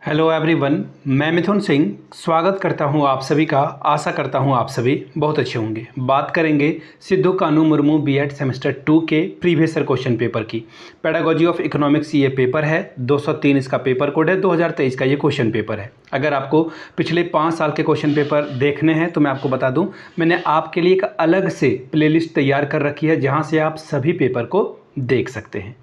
Hello everyone, मैं मिथुन सिंह स्वागत करता हूं आप सभी का। आशा करता हूं आप सभी बहुत अच्छे होंगे। बात करेंगे सिद्धू कानू मुर्मू बीएड सेमेस्टर 2 के प्रीवियस ईयर क्वेश्चन पेपर की। पेडागोजी ऑफ इकोनॉमिक्स ये पेपर है, 203 इसका पेपर कोड है, 2023 का ये क्वेश्चन पेपर है। अगर आपको पिछले 5 साल के क्वेश्चन पेपर देखने हैं तो मैं आपको बता दूँ, मैंने आपके लिए एक अलग से प्लेलिस्ट तैयार कर रखी है जहाँ से आप सभी पेपर को देख सकते हैं।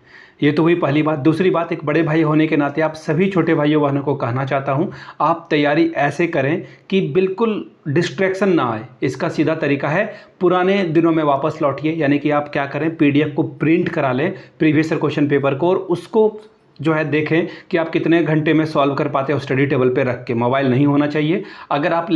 ये तो हुई पहली बात। दूसरी बात, एक बड़े भाई होने के नाते आप सभी छोटे भाइयों बहनों को कहना चाहता हूँ, आप तैयारी ऐसे करें कि बिल्कुल डिस्ट्रैक्शन ना आए। इसका सीधा तरीका है, पुराने दिनों में वापस लौटिए। यानी कि आप क्या करें, पीडीएफ को प्रिंट करा लें प्रीवियस ईयर क्वेश्चन पेपर को, और उसको जो है देखें कि आप कितने घंटे में सॉल्व कर पाते हो स्टडी टेबल पे रख के। मोबाइल नहीं होना चाहिए। अगर आप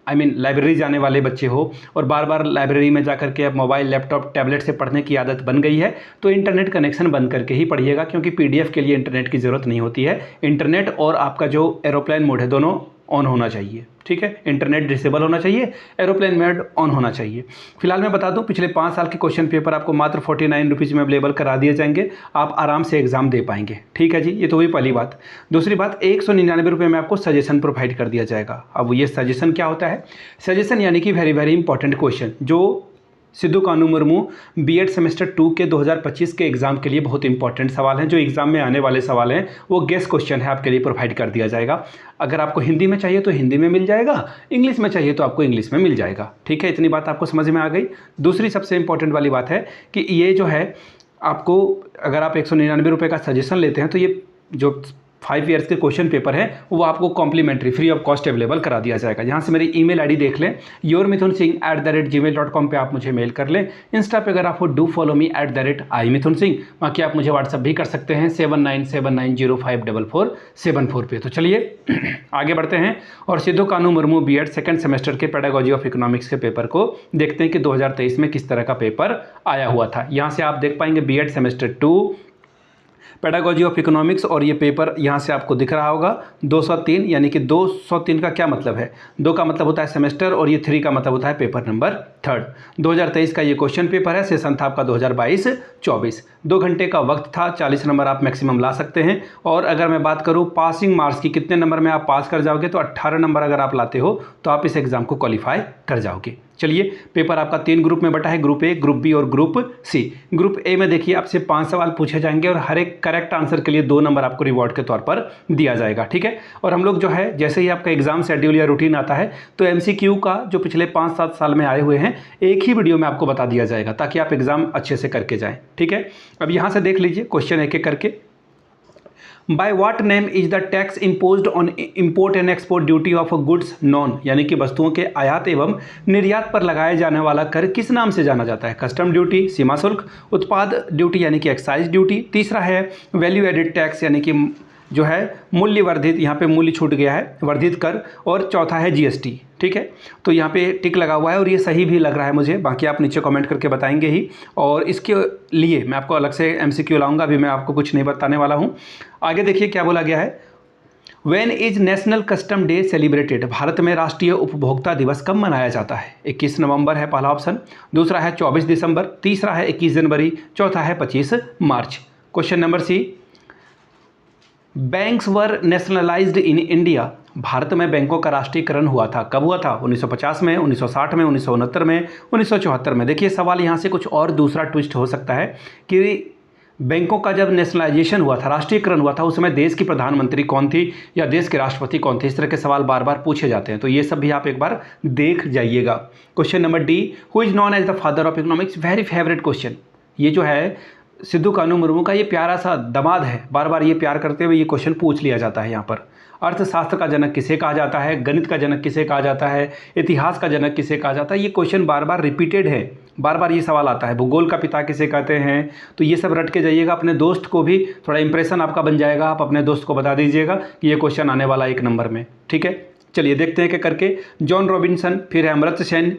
लाइब्रेरी जाने वाले बच्चे हो और बार बार लाइब्रेरी में जाकर के अब मोबाइल, लैपटॉप, टैबलेट से पढ़ने की आदत बन गई है, तो इंटरनेट कनेक्शन बंद करके ही पढ़िएगा, क्योंकि पीडीएफ के लिए इंटरनेट की ज़रूरत नहीं होती है। इंटरनेट और आपका जो एरोप्लेन मोड है दोनों ऑन होना चाहिए, ठीक है। इंटरनेट डिसेबल होना चाहिए, एरोप्लेन मोड ऑन होना चाहिए। फिलहाल मैं बता दूं, पिछले 5 साल के क्वेश्चन पेपर आपको मात्र 49 रुपीज़ में अवेलेबल करा दिए जाएंगे। आप आराम से एग्जाम दे पाएंगे, ठीक है जी। ये तो हुई पहली बात। दूसरी बात, 199 रुपये में आपको सजेशन प्रोवाइड कर दिया जाएगा। अब ये सजेशन क्या होता है? सजेशन यानी कि वेरी वेरी इंपॉर्टेंट क्वेश्चन जो सिद्धू कानू मुर्मू बीएड सेमेस्टर 2 के 2025 के एग्ज़ाम के लिए बहुत इंपॉर्टेंट सवाल हैं, जो एग्ज़ाम में आने वाले सवाल हैं, वो गेस क्वेश्चन है, आपके लिए प्रोवाइड कर दिया जाएगा। अगर आपको हिंदी में चाहिए तो हिंदी में मिल जाएगा, इंग्लिश में चाहिए तो आपको इंग्लिश में मिल जाएगा, ठीक है। इतनी बात आपको समझ में आ गई। दूसरी सबसे इंपॉर्टेंट वाली बात है कि ये जो है आपको, अगर आप 199 रुपये का सजेशन लेते हैं तो ये जो 5 ईयर्स के क्वेश्चन पेपर है वो आपको complimentary free of cost available करा दिया जाएगा। यहाँ से मेरी ईमेल आईडी देख लें, yourmithunsingh@gmail.com पे आप मुझे मेल कर लें। इंस्टा पे अगर आप डू फॉलो मी @imithunsingh, बाकी आप मुझे व्हाट्सअप भी कर सकते हैं 7979054474 पे। तो चलिए आगे बढ़ते हैं और सिद्धू कानू मुर्मू बीएड सेकंड सेमेस्टर के पेडागोजी ऑफ इकोनॉमिक्स के पेपर को देखते हैं कि 2023 में किस तरह का पेपर आया हुआ था। यहाँ से आप देख पाएंगे BEd semester 2 pedagogy of economics, और ये पेपर यहाँ से आपको दिख रहा होगा 203। यानी कि 203 का क्या मतलब है? 2 का मतलब होता है सेमेस्टर और ये 3 का मतलब होता है पेपर नंबर 3। 2023 का ये क्वेश्चन पेपर है। सेशन था आपका 2022-24। 2 घंटे का वक्त था, 40 नंबर आप मैक्सिमम ला सकते हैं। और अगर मैं बात करूँ पासिंग मार्क्स की, कितने नंबर में आप पास कर जाओगे, तो 18 नंबर अगर आप लाते हो तो आप इस एग्ज़ाम को क्वालिफाई कर जाओगे। चलिए, पेपर आपका 3 ग्रुप में बटा है, ग्रुप ए, ग्रुप बी और ग्रुप सी। ग्रुप ए में देखिए आपसे 5 सवाल पूछे जाएंगे और हर एक करेक्ट आंसर के लिए 2 नंबर आपको रिवॉर्ड के तौर पर दिया जाएगा, ठीक है। और हम लोग जो है, जैसे ही आपका एग्जाम शेड्यूल या रूटीन आता है तो एमसीक्यू का जो पिछले 5-7 साल में आए हुए हैं एक ही वीडियो में आपको बता दिया जाएगा, ताकि आप एग्जाम अच्छे से करके जाएं, ठीक है। अब यहाँ से देख लीजिए क्वेश्चन एक एक करके। By what name is the tax imposed on import and export duty of goods known? यानी कि वस्तुओं के आयात एवं निर्यात पर लगाया जाने वाला कर किस नाम से जाना जाता है? कस्टम ड्यूटी, सीमा शुल्क, उत्पाद ड्यूटी यानी कि एक्साइज ड्यूटी। तीसरा है वैल्यू एडिड टैक्स यानी कि जो है मूल्य वर्धित, यहाँ पे मूल्य छूट गया है, वर्धित कर। और चौथा है जीएसटी, ठीक है। तो यहाँ पे टिक लगा हुआ है और ये सही भी लग रहा है मुझे, बाकी आप नीचे कमेंट करके बताएंगे ही। और इसके लिए मैं आपको अलग से एमसीक्यू लाऊंगा, अभी मैं आपको कुछ नहीं बताने वाला हूँ। आगे देखिए क्या बोला गया है। When is national custom day celebrated? Bharat में राष्ट्रीय उपभोक्ता दिवस कब मनाया जाता है? 21 नवंबर है पहला ऑप्शन, दूसरा है 24 दिसंबर, तीसरा है 21 जनवरी, चौथा है 25 मार्च। Question number C, banks were nationalised in India. Bharat में बैंकों का राष्ट्रीयकरण हुआ था, कब हुआ था? 1950 में, 1960 में, 1969 में, 1974 में। देखिए सवाल यहाँ से कुछ और दूसरा ट्विस्ट हो सकता है कि बैंकों का जब नेशनलाइजेशन हुआ था, राष्ट्रीयकरण हुआ था, उस समय देश की प्रधानमंत्री कौन थी या देश के राष्ट्रपति कौन थे? इस तरह के सवाल बार बार पूछे जाते हैं, तो ये सब भी आप एक बार देख जाइएगा। Question number D, who is known as the father of economics? Very favourite question. ये जो है सिद्धू कानू मुर्मू का ये प्यारा सा दामाद है, बार बार ये प्यार करते हुए ये क्वेश्चन पूछ लिया जाता है यहाँ पर। अर्थशास्त्र का जनक किसे कहा जाता है? गणित का जनक किसे कहा जाता है? इतिहास का जनक किसे कहा जाता है? ये क्वेश्चन बार बार रिपीटेड है, बार बार ये सवाल आता है। भूगोल का पिता किसे कहते हैं? तो ये सब रट के जाइएगा, अपने दोस्त को भी थोड़ा इंप्रेशन आपका बन जाएगा, आप अपने दोस्त को बता दीजिएगा कि ये क्वेश्चन आने वाला 1 नंबर में, ठीक है। चलिए देखते हैं क्या करके। जॉन रॉबिन्सन, फिर है अमर्त्य सेन,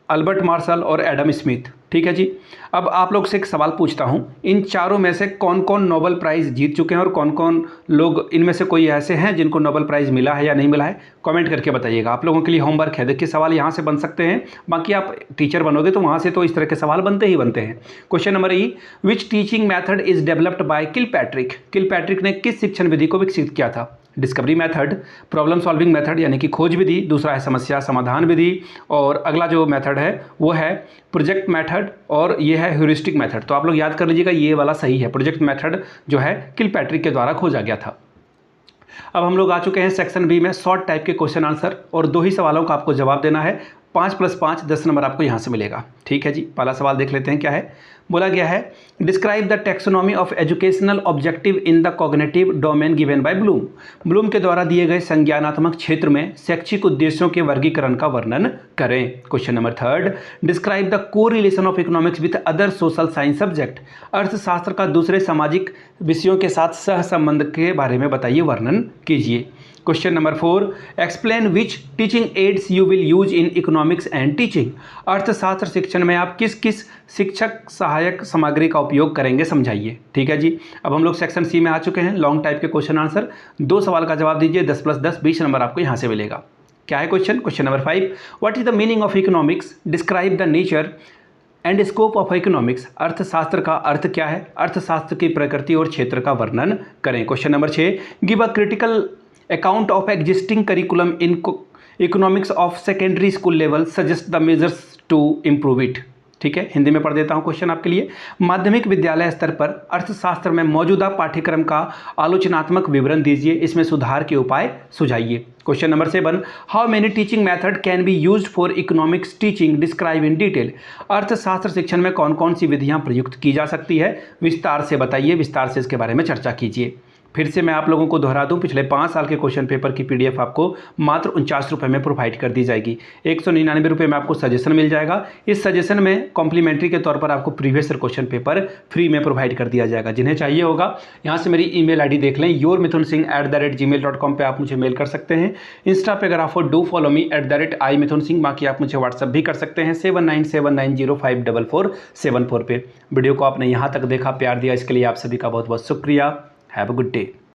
अल्बर्ट मार्शल और एडम स्मिथ, ठीक है जी। अब आप लोग से एक सवाल पूछता हूं, इन चारों में से कौन कौन नोबेल प्राइज़ जीत चुके हैं और कौन कौन लोग इनमें से कोई ऐसे हैं जिनको नोबेल प्राइज़ मिला है या नहीं मिला है? कमेंट करके बताइएगा। आप लोगों के लिए होमवर्क है, देखिए सवाल यहाँ से बन सकते हैं, बाकी आप टीचर बनोगे तो वहाँ से तो इस तरह के सवाल बनते ही बनते हैं। Question number E, which teaching method is developed by Kilpatrick? Kilpatrick ने किस शिक्षण विधि को विकसित किया था? Discovery method, problem solving method यानी कि खोज विधि, दूसरा है समस्या समाधान विधि, और अगला जो मेथड है वो है प्रोजेक्ट मेथड, और ये है ह्यूरिस्टिक मेथड। तो आप लोग याद कर लीजिएगा, ये वाला सही है। प्रोजेक्ट मेथड जो है किलपैट्रिक के द्वारा खोजा गया था। अब हम लोग आ चुके हैं सेक्शन बी में, शॉर्ट टाइप के क्वेश्चन आंसर, और 2 ही सवालों का आपको जवाब देना है। 5 + 5 10 नंबर आपको यहाँ से मिलेगा। ठीक है जी, पहला सवाल देख लेते हैं क्या है। बोला गया है describe the taxonomy of educational objective in the cognitive domain given by Bloom. Bloom के द्वारा दिए गए संज्ञानात्मक क्षेत्र में शैक्षिक उद्देश्यों के वर्गीकरण का वर्णन करें। Question number 3, describe the correlation of economics with other social science subject. अर्थशास्त्र का दूसरे सामाजिक विषयों के साथ सह संबंध के बारे में बताइए, वर्णन कीजिए। Question number 4, explain which teaching ads you will use in economics and teaching. अर्थशास्त्र शिक्षण में आप किस किस शिक्षक सहायक सामग्री का उपयोग करेंगे, समझाइए। ठीक है जी, अब हम लोग सेक्शन सी में आ चुके हैं। लॉन्ग टाइप के क्वेश्चन आंसर, 2 सवाल का जवाब दीजिए। 10 + 10 20 नंबर आपको यहाँ से मिलेगा। क्या है question? Question number 5, what is the meaning of economics, describe the nature and scope of economics. अर्थशास्त्र का अर्थ क्या है, अर्थशास्त्र की प्रकृति और क्षेत्र का वर्णन करें। Question number 6, give a critical account of existing curriculum in economics of secondary school level, suggest the measures to improve it. ठीक है, हिंदी में पढ़ देता हूं क्वेश्चन आपके लिए। माध्यमिक विद्यालय स्तर पर अर्थशास्त्र में मौजूदा पाठ्यक्रम का आलोचनात्मक विवरण दीजिए, इसमें सुधार के उपाय सुझाइए। Question number 7, how many teaching method can be used for economics teaching, describe in detail. अर्थशास्त्र शिक्षण में कौन कौन सी विधियां प्रयुक्त की जा सकती है, विस्तार से बताइए, विस्तार से इसके बारे में चर्चा कीजिए। फिर से मैं आप लोगों को दोहरा दूं, पिछले 5 साल के क्वेश्चन पेपर की PDF आपको मात्र 49 रुपये में प्रोवाइड कर दी जाएगी। 199 रुपये में आपको सजेशन मिल जाएगा। इस सजेशन में कॉम्प्लीमेंट्री के तौर पर आपको previous year question paper free में प्रोवाइड कर दिया जाएगा। जिन्हें चाहिए होगा यहाँ से मेरी email ID देख लें, yourmithunsingh@gmail.com पे आप मुझे मेल कर सकते हैं। इंस्टा पे अगर आप डू फॉलो मी @imithunsingh, बाकी आप मुझे व्हाट्सअप भी कर सकते हैं 7979054474 पे। वीडियो को आपने यहाँ तक देखा, प्यार दिया, इसके लिए आप सभी का बहुत बहुत शुक्रिया। Have a good day.